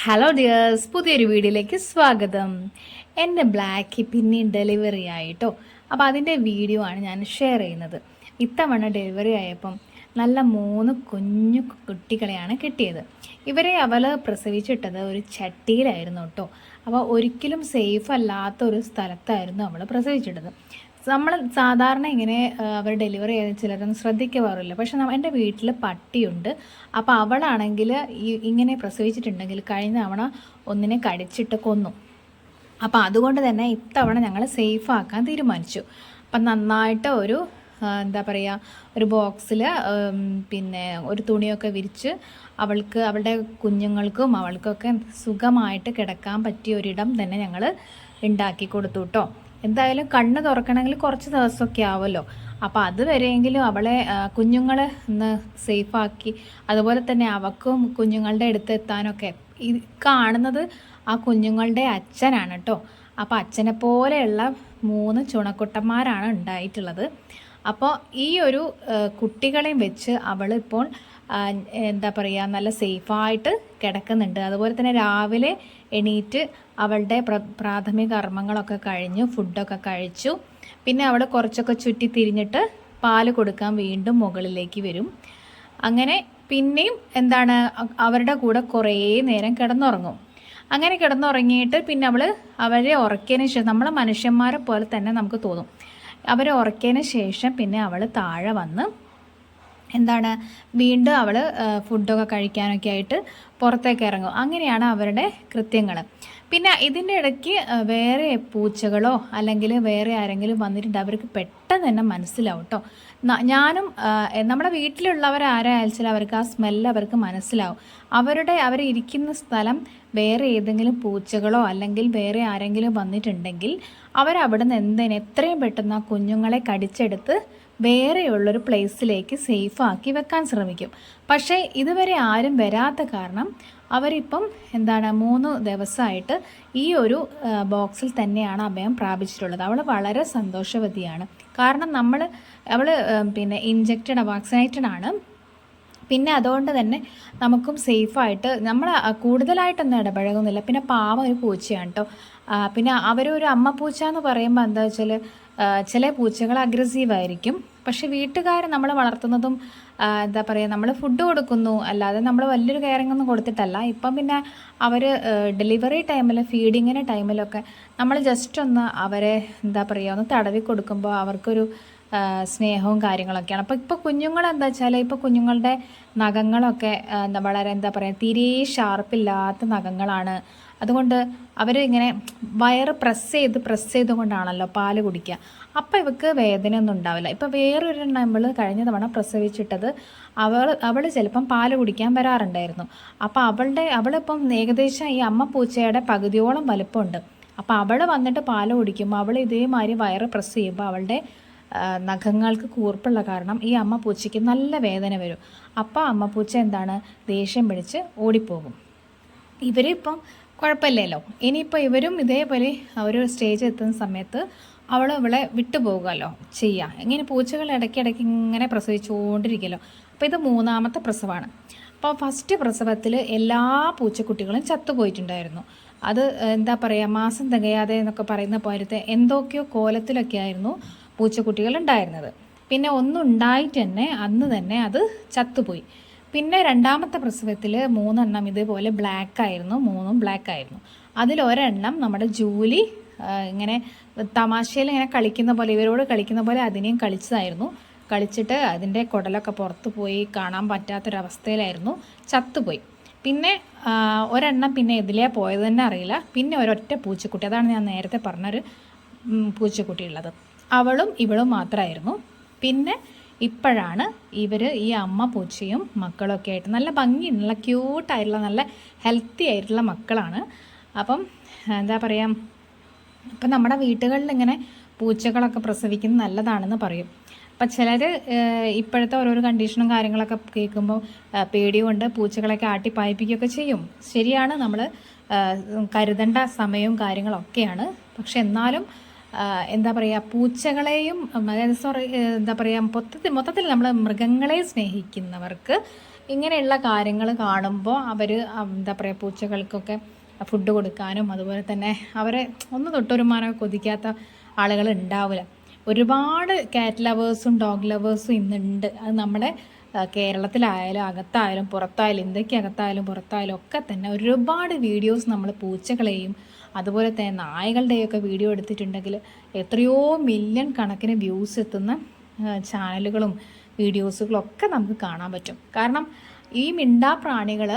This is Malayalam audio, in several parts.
ഹലോ ഡിയേഴ്സ്, പുതിയൊരു വീഡിയോയിലേക്ക് സ്വാഗതം. എൻ്റെ ബ്ലാക്ക് പിന്നെയും ഡെലിവറി ആയിട്ടോ. അപ്പോൾ അതിൻ്റെ വീഡിയോ ആണ് ഞാൻ ഷെയർ ചെയ്യുന്നത്. ഇത്തവണ ഡെലിവറി ആയപ്പം നല്ല 3 കുഞ്ഞു കുട്ടികളെയാണ് കിട്ടിയത്. ഇവരെ അവൾ പ്രസവിച്ചിട്ടത് ഒരു ചട്ടിയിലായിരുന്നു കേട്ടോ. അപ്പോൾ ഒരിക്കലും സേഫ് അല്ലാത്ത ഒരു സ്ഥലത്തായിരുന്നു അവൾ പ്രസവിച്ചിട്ടത്. നമ്മൾ സാധാരണ ഇങ്ങനെ അവർ ഡെലിവറി ചെയ്ത് ചിലരൊന്നും ശ്രദ്ധിക്കാറില്ല. പക്ഷെ എൻ്റെ വീട്ടിൽ പട്ടിയുണ്ട്. അപ്പോൾ അവളാണെങ്കിൽ ഇങ്ങനെ പ്രസവിച്ചിട്ടുണ്ടെങ്കിൽ കഴിഞ്ഞ തവണ ഒന്നിനെ കടിച്ചിട്ട് കൊന്നു. അപ്പോൾ അതുകൊണ്ട് തന്നെ ഇത്തവണ ഞങ്ങൾ സേഫ് ആക്കാൻ തീരുമാനിച്ചു. അപ്പം നന്നായിട്ട് എന്താ പറയുക, ഒരു ബോക്സിൽ പിന്നെ ഒരു തുണിയൊക്കെ വിരിച്ച് അവളുടെ കുഞ്ഞുങ്ങൾക്കും അവൾക്കൊക്കെ സുഖമായിട്ട് കിടക്കാൻ പറ്റിയ ഒരിടം തന്നെ ഞങ്ങൾ ഉണ്ടാക്കി കൊടുത്തു കേട്ടോ. എന്തായാലും കണ്ണ് തുറക്കണമെങ്കിൽ കുറച്ച് ദിവസമൊക്കെ ആവുമല്ലോ. അപ്പോൾ അതുവരെയെങ്കിലും അവളെ കുഞ്ഞുങ്ങൾ ഒന്ന് സേഫാക്കി, അതുപോലെ തന്നെ അവക്കും കുഞ്ഞുങ്ങളുടെ അടുത്ത് എത്താനൊക്കെ. ഈ കാണുന്നത് ആ കുഞ്ഞുങ്ങളുടെ അച്ഛനാണ് കേട്ടോ. അപ്പോൾ അച്ഛനെ പോലെയുള്ള 3 ചുണക്കുട്ടന്മാരാണ് ഉണ്ടായിട്ടുള്ളത്. അപ്പോൾ ഈ ഒരു കുട്ടികളെയും വെച്ച് അവളിപ്പോൾ എന്താ പറയുക, നല്ല സേഫായിട്ട് കിടക്കുന്നുണ്ട്. അതുപോലെ തന്നെ രാവിലെ എണീറ്റ് അവളുടെ പ്രാഥമിക കർമ്മങ്ങളൊക്കെ കഴിഞ്ഞു, ഫുഡൊക്കെ കഴിച്ചു. പിന്നെ അവൾ കുറച്ചൊക്കെ ചുറ്റി തിരിഞ്ഞിട്ട് പാല് കൊടുക്കാൻ വീണ്ടും മുകളിലേക്ക് വരും. അങ്ങനെ പിന്നെയും അവരുടെ കൂടെ കുറേ നേരം കിടന്നുറങ്ങും. അങ്ങനെ കിടന്നുറങ്ങിയിട്ട് പിന്നെ അവരെ ഉറക്കിയതിന് ശേഷം, നമ്മളെ മനുഷ്യന്മാരെ പോലെ തന്നെ നമുക്ക് തോന്നും. അവരെ ഉറക്കിയതിന് ശേഷം പിന്നെ അവൾ താഴെ വന്ന് വീണ്ടും അവൾ ഫുഡൊക്കെ കഴിക്കാനൊക്കെ ആയിട്ട് പുറത്തേക്ക് ഇറങ്ങും. അങ്ങനെയാണ് അവരുടെ കൃത്യങ്ങൾ. പിന്നെ ഇതിൻ്റെ ഇടയ്ക്ക് വേറെ പൂച്ചകളോ അല്ലെങ്കിൽ വേറെ ആരെങ്കിലും വന്നിട്ടുണ്ട്, അവർക്ക് പെട്ടെന്ന് തന്നെ മനസ്സിലാവും കേട്ടോ. ഞാനും നമ്മുടെ വീട്ടിലുള്ളവരാരായാലും അവർക്ക് ആ സ്മെല്ല് അവർക്ക് മനസ്സിലാവും. അവരിരിക്കുന്ന സ്ഥലം വേറെ ഏതെങ്കിലും പൂച്ചകളോ അല്ലെങ്കിൽ വേറെ ആരെങ്കിലും വന്നിട്ടുണ്ടെങ്കിൽ അവരവിടെ നിന്ന് എത്രയും പെട്ടെന്ന് ആ കുഞ്ഞുങ്ങളെ കടിച്ചെടുത്ത് വേറെയുള്ളൊരു പ്ലേസിലേക്ക് സേഫാക്കി വെക്കാൻ ശ്രമിക്കും. പക്ഷേ ഇതുവരെ ആരും വരാത്ത കാരണം അവരിപ്പം 3 ദിവസമായിട്ട് ഈ ഒരു ബോക്സിൽ തന്നെയാണ് അഭയം പ്രാപിച്ചിട്ടുള്ളത്. അവൾ വളരെ സന്തോഷവതിയാണ്. കാരണം അവൾ പിന്നെ വാക്സിനേറ്റഡ് ആണ്. പിന്നെ അതുകൊണ്ട് തന്നെ നമുക്കും സേഫായിട്ട് നമ്മൾ കൂടുതലായിട്ടൊന്നും ഇടപഴകുന്നില്ല. പിന്നെ പാവം ഒരു പൂച്ചയാണ് കേട്ടോ. പിന്നെ അവരൊരു അമ്മ പൂച്ച എന്ന് പറയുമ്പോൾ എന്താ വെച്ചാൽ, ചില പൂച്ചകൾ അഗ്രസീവായിരിക്കും. പക്ഷേ വീട്ടുകാർ നമ്മൾ വളർത്തുന്നതും എന്താ പറയുക, നമ്മൾ ഫുഡ് കൊടുക്കുന്നു, അല്ലാതെ നമ്മൾ വലിയൊരു കെയറിങ് ഒന്നും കൊടുത്തിട്ടല്ല. ഇപ്പം പിന്നെ അവർ ഡെലിവറി ടൈമിൽ, ഫീഡിങ്ങിന് ടൈമിലൊക്കെ നമ്മൾ ജസ്റ്റ് ഒന്ന് അവരെ ഒന്ന് തടവി കൊടുക്കുമ്പോൾ അവർക്കൊരു സ്നേഹവും കാര്യങ്ങളൊക്കെയാണ്. അപ്പോൾ ഇപ്പോൾ കുഞ്ഞുങ്ങളെന്താ വെച്ചാൽ, ഇപ്പോൾ കുഞ്ഞുങ്ങളുടെ നഖങ്ങളൊക്കെ വളരെ തീരെ ഷാർപ്പില്ലാത്ത നഖങ്ങളാണ്. അതുകൊണ്ട് അവരിങ്ങനെ വയറ് പ്രസ് ചെയ്തുകൊണ്ടാണല്ലോ പാല് കുടിക്കുക. അപ്പോൾ ഇവർക്ക് വേദനയൊന്നും ഉണ്ടാവില്ല. ഇപ്പോൾ വേറൊരു നമ്മൾ കഴിഞ്ഞ തവണ പ്രസവിച്ചിട്ടത് അവൾ ചിലപ്പം പാല് കുടിക്കാൻ വരാറുണ്ടായിരുന്നു. അപ്പോൾ അവളിപ്പം ഏകദേശം ഈ അമ്മ പൂച്ചയുടെ പകുതിയോളം വലുപ്പമുണ്ട്. അപ്പോൾ അവൾ വന്നിട്ട് പാല് കുടിക്കുമ്പോൾ അവൾ ഇതേമാതിരി വയറ് പ്രസ് ചെയ്യുമ്പോൾ അവളുടെ നഖങ്ങൾക്ക് കൂർപ്പുള്ള കാരണം ഈ അമ്മ പൂച്ചയ്ക്ക് നല്ല വേദന വരും. അപ്പോൾ അമ്മ പൂച്ച ദേഷ്യം പിടിച്ച് ഓടിപ്പോകും. ഇവരിപ്പം കുഴപ്പമില്ലല്ലോ. ഇനിയിപ്പോൾ ഇവരും ഇതേപോലെ ഒരു സ്റ്റേജ് എത്തുന്ന സമയത്ത് അവളെ വിട്ടുപോകുമല്ലോ ചെയ്യുക. ഇങ്ങനെ പൂച്ചകൾ ഇടയ്ക്കിടയ്ക്ക് ഇങ്ങനെ പ്രസവിച്ചുകൊണ്ടിരിക്കുമല്ലോ. അപ്പോൾ ഇത് 3ാമത്തെ പ്രസവമാണ്. അപ്പോൾ ഫസ്റ്റ് പ്രസവത്തിൽ എല്ലാ പൂച്ചക്കുട്ടികളും ചത്തുപോയിട്ടുണ്ടായിരുന്നു. അത് മാസം തികയാതെ എന്നൊക്കെ പറയുന്ന പോലത്തെ എന്തൊക്കെയോ കോലത്തിലൊക്കെ ആയിരുന്നു പൂച്ചക്കുട്ടികൾ ഉണ്ടായിരുന്നത്. പിന്നെ ഒന്നുണ്ടായിട്ട് തന്നെ അന്ന് തന്നെ അത് ചത്തുപോയി. പിന്നെ 2ാമത്തെ പ്രസവത്തിൽ 3 എണ്ണം ഇതുപോലെ ബ്ലാക്കായിരുന്നു. 3ഉം ബ്ലാക്കായിരുന്നു. അതിലൊരെണ്ണം നമ്മുടെ ജൂലി ഇങ്ങനെ തമാശയിൽ ഇങ്ങനെ കളിക്കുന്ന പോലെ, ഇവരോട് കളിക്കുന്ന പോലെ അതിനെയും കളിച്ചിട്ട് അതിൻ്റെ കുടലൊക്കെ പുറത്ത് പോയി, കാണാൻ പറ്റാത്തൊരവസ്ഥയിലായിരുന്നു, ചത്തുപോയി. പിന്നെ ഒരെണ്ണം പിന്നെ ഇതിലേ പോയത് തന്നെ അറിയില്ല. പിന്നെ ഒരൊറ്റ പൂച്ചക്കുട്ടി, അതാണ് ഞാൻ നേരത്തെ പറഞ്ഞൊരു പൂച്ചക്കുട്ടി ഉള്ളത്. അവളും ഇവളും മാത്രമായിരുന്നു. പിന്നെ ഇപ്പോഴാണ് ഈ അമ്മ പൂച്ചയും മക്കളൊക്കെ ആയിട്ട് നല്ല ഭംഗിയുള്ള ക്യൂട്ടായിട്ടുള്ള നല്ല ഹെൽത്തി ആയിട്ടുള്ള മക്കളാണ്. അപ്പം ഇപ്പം നമ്മുടെ വീടുകളിൽ ഇങ്ങനെ പൂച്ചകളൊക്കെ പ്രസവിക്കുന്നത് നല്ലതാണെന്ന് പറയും. അപ്പം ചിലർ ഇപ്പോഴത്തെ ഓരോരോ കണ്ടീഷനും കാര്യങ്ങളൊക്കെ കേൾക്കുമ്പോൾ പേടിയുകൊണ്ട് പൂച്ചകളൊക്കെ ആട്ടിപ്പായിപ്പിക്കുകയൊക്കെ ചെയ്യും. ശരിയാണ്, നമ്മൾ കരുതേണ്ട സമയവും കാര്യങ്ങളൊക്കെയാണ്. പക്ഷെ എന്നാലും പൂച്ചകളെയും മൊത്തത്തിൽ നമ്മൾ മൃഗങ്ങളെ സ്നേഹിക്കുന്നവർക്ക് ഇങ്ങനെയുള്ള കാര്യങ്ങൾ കാണുമ്പോൾ അവർ എന്താ പറയുക പൂച്ചകൾക്കൊക്കെ ഫുഡ് കൊടുക്കാനും അതുപോലെ തന്നെ അവരെ ഒന്ന് തൊട്ടൊരുമാനമൊക്കെ കൊതിക്കാത്ത ആളുകൾ ഉണ്ടാവില്ല. ഒരുപാട് കാറ്റ് ലവേഴ്സും ഡോഗ് ലവേഴ്സും ഇന്നുണ്ട്. അത് നമ്മുടെ കേരളത്തിലായാലും അകത്തായാലും പുറത്തായാലും ഇന്ത്യക്ക് അകത്തായാലും പുറത്തായാലും ഒക്കെ തന്നെ ഒരുപാട് വീഡിയോസ് നമ്മൾ പൂച്ചകളെയും അതുപോലെ തന്നെ നായകളുടെയൊക്കെ വീഡിയോ എടുത്തിട്ടുണ്ടെങ്കിൽ എത്രയോ മില്യൺ കണക്കിന് വ്യൂസ് എത്തുന്ന ചാനലുകളും വീഡിയോസുകളും ഒക്കെ നമുക്ക് കാണാൻ പറ്റും. കാരണം ഈ മിണ്ടാപ്രാണികൾ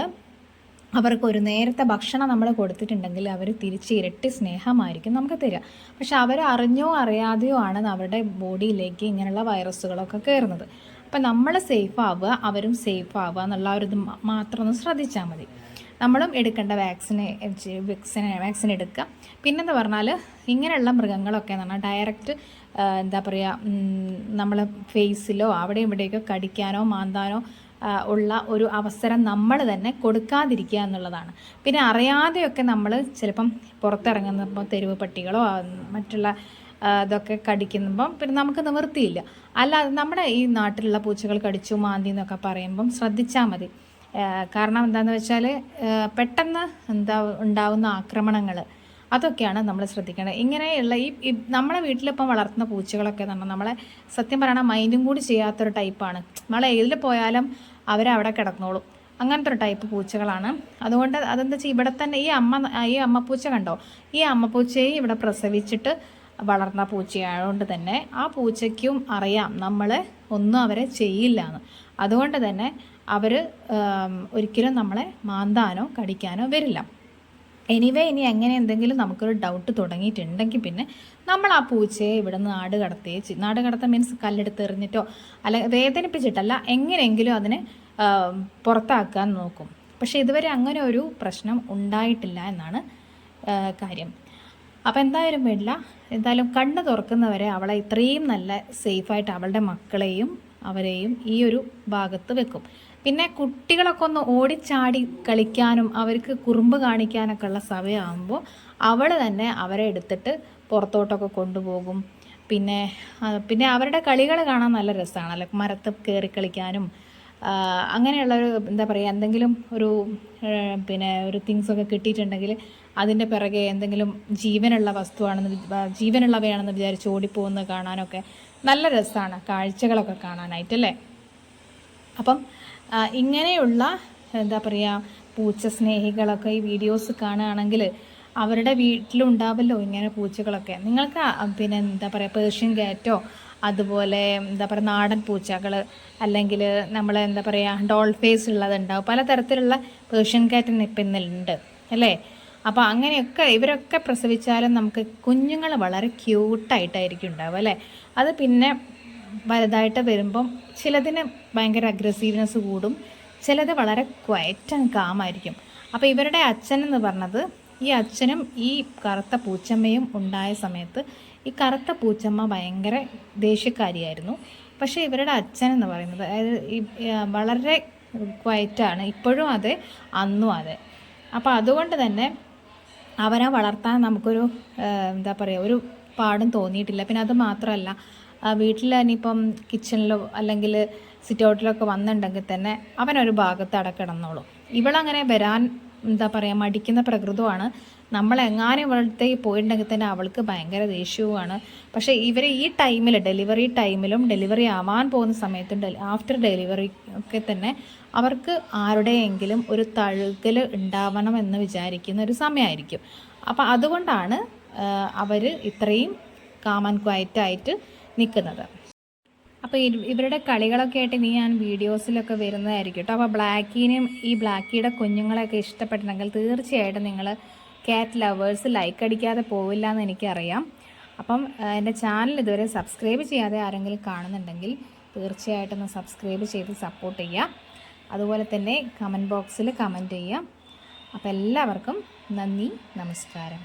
അവർക്ക് ഒരു നേരത്തെ ഭക്ഷണം നമ്മൾ കൊടുത്തിട്ടുണ്ടെങ്കിൽ അവർ തിരിച്ച് ഇരട്ടി സ്നേഹമായിരിക്കും നമുക്ക് തരിക. പക്ഷെ അവർ അറിഞ്ഞോ അറിയാതെയോ ആണ് അവരുടെ ബോഡിയിലേക്ക് ഇങ്ങനെയുള്ള വൈറസുകളൊക്കെ കയറുന്നത്. അപ്പം നമ്മൾ സേഫ് ആവുക, അവരും സേഫ് ആവുക എന്നുള്ള ഒരു ഇത് മാത്രം ഒന്ന് ശ്രദ്ധിച്ചാൽ മതി. നമ്മളും എടുക്കേണ്ട വാക്സിൻ എടുക്കുക. പിന്നെന്താ പറഞ്ഞാൽ ഇങ്ങനെയുള്ള മൃഗങ്ങളൊക്കെ എന്ന് പറഞ്ഞാൽ ഡയറക്റ്റ് എന്താ പറയുക നമ്മളെ ഫേസിലോ അവിടെ ഇവിടെയൊക്കെ കടിക്കാനോ മാന്താനോ ഉള്ള ഒരു അവസരം നമ്മൾ തന്നെ കൊടുക്കാതിരിക്കുക എന്നുള്ളതാണ്. പിന്നെ അറിയാതെയൊക്കെ നമ്മൾ ചിലപ്പം പുറത്തിറങ്ങുന്നപ്പോൾ തെരുവ് പട്ടികളോ മറ്റുള്ള ഇതൊക്കെ കടിക്കുമ്പം പിന്നെ നമുക്ക് നിവൃത്തിയില്ല. അല്ലാതെ നമ്മുടെ ഈ നാട്ടിലുള്ള പൂച്ചകൾ കടിച്ചു മാന്തി എന്നൊക്കെ പറയുമ്പം ശ്രദ്ധിച്ചാൽ മതി. കാരണം എന്താണെന്ന് വെച്ചാൽ പെട്ടെന്ന് ഉണ്ടാവുന്ന ആക്രമണങ്ങൾ അതൊക്കെയാണ് നമ്മൾ ശ്രദ്ധിക്കേണ്ടത്. ഇങ്ങനെയുള്ള ഈ നമ്മളെ വീട്ടിലിപ്പം വളർത്തുന്ന പൂച്ചകളൊക്കെ പറഞ്ഞാൽ നമ്മളെ സത്യം പറയണ മൈൻഡും കൂടി ചെയ്യാത്തൊരു ടൈപ്പാണ്. നമ്മളെ ഏതിൽ പോയാലും അവരവിടെ കിടന്നോളും. അങ്ങനത്തെ ഒരു ടൈപ്പ് പൂച്ചകളാണ്. അതുകൊണ്ട് അതെന്താ വെച്ചാൽ ഇവിടെ തന്നെ ഈ അമ്മപ്പൂച്ച കണ്ടോ, ഈ അമ്മപ്പൂച്ചയെ ഇവിടെ പ്രസവിച്ചിട്ട് വളർന്ന പൂച്ചയായതുകൊണ്ട് തന്നെ ആ പൂച്ചയ്ക്കും അറിയാം നമ്മളെ ഒന്നും അവരെ ചെയ്യില്ല എന്ന്. അതുകൊണ്ട് തന്നെ അവർ ഒരിക്കലും നമ്മളെ മാന്താനോ കടിക്കാനോ വരില്ല. ഇനി എങ്ങനെ എന്തെങ്കിലും നമുക്കൊരു ഡൗട്ട് തുടങ്ങിയിട്ടുണ്ടെങ്കിൽ പിന്നെ നമ്മൾ ആ പൂച്ചയെ ഇവിടെ നിന്ന് നാട് കടത്തുക മീൻസ് കല്ലെടുത്ത് എറിഞ്ഞിട്ടോ അല്ല വേദനിപ്പിച്ചിട്ടല്ല, എങ്ങനെയെങ്കിലും അതിനെ പുറത്താക്കാൻ നോക്കും. പക്ഷേ ഇതുവരെ അങ്ങനെ ഒരു പ്രശ്നം ഉണ്ടായിട്ടില്ല എന്നാണ് കാര്യം. അപ്പോൾ എന്തായാലും വേണ്ടില്ല, എന്തായാലും കണ്ണ് തുറക്കുന്നവരെ അവളെ ഇത്രയും നല്ല സേഫായിട്ട് അവളുടെ മക്കളെയും അവരെയും ഈ ഒരു ഭാഗത്ത് വെക്കും. പിന്നെ കുട്ടികളൊക്കെ ഒന്ന് ഓടിച്ചാടി കളിക്കാനും അവർക്ക് കുറുമ്പ് കാണിക്കാനൊക്കെ ഉള്ള സമയമാകുമ്പോൾ അവൾ തന്നെ അവരെ എടുത്തിട്ട് പുറത്തോട്ടൊക്കെ കൊണ്ടുപോകും. പിന്നെ അവരുടെ കളികൾ കാണാൻ നല്ല രസമാണല്ലോ, മരത്ത് കയറി കളിക്കാനും അങ്ങനെയുള്ളൊരു എന്താ പറയുക എന്തെങ്കിലും ഒരു ഒരു തിങ്സൊക്കെ കിട്ടിയിട്ടുണ്ടെങ്കിൽ അതിൻ്റെ പിറകെ എന്തെങ്കിലും ജീവനുള്ളവയാണെന്ന് വിചാരിച്ച് ഓടിപ്പോകുന്നത് കാണാനൊക്കെ നല്ല രസമാണ്, കാഴ്ചകളൊക്കെ കാണാനായിട്ടല്ലേ. അപ്പം ഇങ്ങനെയുള്ള എന്താ പറയുക പൂച്ച സ്നേഹികളൊക്കെ ഈ വീഡിയോസ് കാണുകയാണെങ്കിൽ അവരുടെ വീട്ടിലുണ്ടാവല്ലോ ഇങ്ങനെ പൂച്ചകളൊക്കെ. നിങ്ങൾക്ക് എന്താ പറയുക പേർഷ്യൻ ക്യാറ്റോ അതുപോലെ എന്താ പറയുക നാടൻ പൂച്ചകൾ അല്ലെങ്കിൽ നമ്മൾ എന്താ പറയുക ഡോൾ ഫേസ് ഉള്ളതുണ്ടാവും, പലതരത്തിലുള്ള പേർഷ്യൻ ക്യാറ്റിന് ഇപ്പം ഇന്നുണ്ട് അല്ലേ. അപ്പോൾ അങ്ങനെയൊക്കെ ഇവരൊക്കെ പ്രസവിച്ചാലും നമുക്ക് കുഞ്ഞുങ്ങൾ വളരെ ക്യൂട്ടായിട്ടായിരിക്കും ഉണ്ടാവുക അല്ലേ. അത് പിന്നെ വലുതായിട്ട് വരുമ്പം ചിലതിന് ഭയങ്കര അഗ്രസീവ്നെസ് കൂടും, ചിലത് വളരെ ക്വയറ്റ് ആൻഡ് കാമായിരിക്കും. അപ്പോൾ ഇവരുടെ അച്ഛൻ എന്ന് പറഞ്ഞത് ഈ അച്ഛനും ഈ കറുത്ത പൂച്ചമ്മയും ഉണ്ടായ സമയത്ത് ഈ കറുത്ത പൂച്ചമ്മ ഭയങ്കര ദേഷ്യക്കാരിയായിരുന്നു. പക്ഷേ ഇവരുടെ അച്ഛൻ എന്ന് പറയുന്നത് അതായത് വളരെ ക്വയറ്റാണ്, ഇപ്പോഴും അതെ അന്നും അതെ. അപ്പോൾ അതുകൊണ്ട് തന്നെ അവരെ വളർത്താൻ നമുക്കൊരു എന്താ പറയുക ഒരു പാടും തോന്നിയിട്ടില്ല. പിന്നെ അത് മാത്രമല്ല വീട്ടിൽ ഇനിയിപ്പം കിച്ചണിലോ അല്ലെങ്കിൽ സിറ്റ് ഔട്ടിലൊക്കെ വന്നിട്ടുണ്ടെങ്കിൽ തന്നെ അവനൊരു ഭാഗത്ത് അടക്കിടന്നോളും. ഇവളങ്ങനെ വരാൻ എന്താ പറയുക മടിക്കുന്ന പ്രകൃതമാണ്. നമ്മളെങ്ങാനും ഇവിടത്തേക്ക് പോയിട്ടുണ്ടെങ്കിൽ തന്നെ അവൾക്ക് ഭയങ്കര ദേഷ്യവുമാണ്. പക്ഷേ ഇവർ ഈ ടൈമിൽ ഡെലിവറി ടൈമിലും ഡെലിവറി ആവാൻ പോകുന്ന സമയത്തും ആഫ്റ്റർ ഡെലിവറി ഒക്കെ തന്നെ അവർക്ക് ആരുടെയെങ്കിലും ഒരു തഴുകൽ ഉണ്ടാവണം എന്ന് വിചാരിക്കുന്ന ഒരു സമയമായിരിക്കും. അപ്പോൾ അതുകൊണ്ടാണ് അവർ ഇത്രയും കാം ആൻഡ് ക്വയറ്റായിട്ട് നിൽക്കുന്നത്. അപ്പോൾ ഇവരുടെ കളികളൊക്കെ ആയിട്ട് ഞാൻ വീഡിയോസിലൊക്കെ വരുന്നതായിരിക്കും കേട്ടോ. അപ്പോൾ ഈ ബ്ലാക്കിയുടെ കുഞ്ഞുങ്ങളെയൊക്കെ ഇഷ്ടപ്പെട്ടിട്ടുണ്ടെങ്കിൽ തീർച്ചയായിട്ടും നിങ്ങൾ കാറ്റ് ലവേഴ്സ് ലൈക്ക് അടിക്കാതെ പോവില്ല എന്ന് എനിക്കറിയാം. അപ്പം എൻ്റെ ചാനൽ ഇതുവരെ സബ്സ്ക്രൈബ് ചെയ്യാതെ ആരെങ്കിലും കാണുന്നുണ്ടെങ്കിൽ തീർച്ചയായിട്ടും ഒന്ന് സബ്സ്ക്രൈബ് ചെയ്ത് സപ്പോർട്ട് ചെയ്യുക. അതുപോലെ തന്നെ കമൻറ്റ് ബോക്സിൽ കമൻറ്റ് ചെയ്യുക. അപ്പോൾ എല്ലാവർക്കും നന്ദി, നമസ്കാരം.